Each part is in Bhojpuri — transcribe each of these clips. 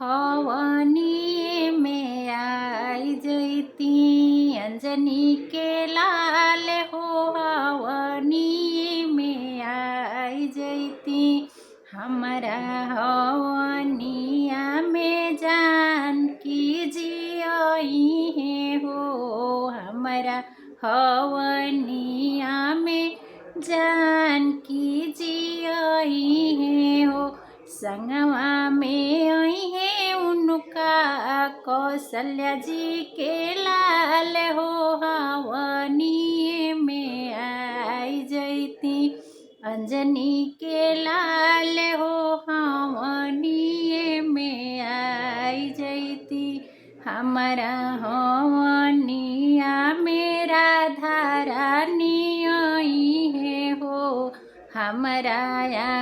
हवनी में आई जैती। अंजनी के लाल हो हवनी में आई जैती। हमारा हवनिया में जानकी जियई है हो। हमारा हवनिया में जानकी जियई है हो। संगवा में आई है उनका कौशल्या जी के लाल हो। हवनी में आई जैती। अंजनी के लाल हो हवनी में आई जैती। हमारा हवनिया में राधा रानी आई है हो। हमारा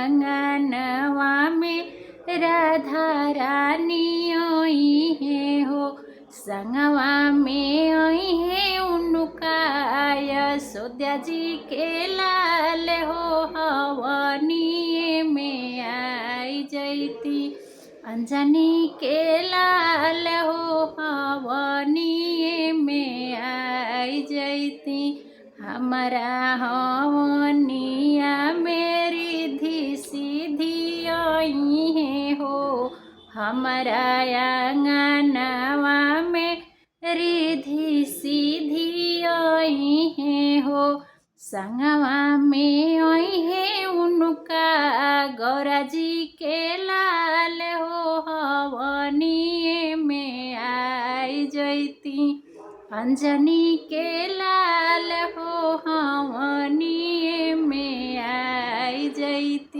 आंगनवा में राधा रानी आई है हो। संगवा में आई है उनका यशोदा जी के लाल हो। हवनी में आई जैती। अंजनी के लाल हो हवनी में आई जैती। हमारा हवनिया में रिद्धि सिद्धि आई है हो। हमारा आंगनवा में रिद्धि सिद्धि आई है हो। संगवा में आई है उनका गौरा जी के लाल हो। हवनी में आई जैती। अंजनी के लाल हो हवनी में आई जैती।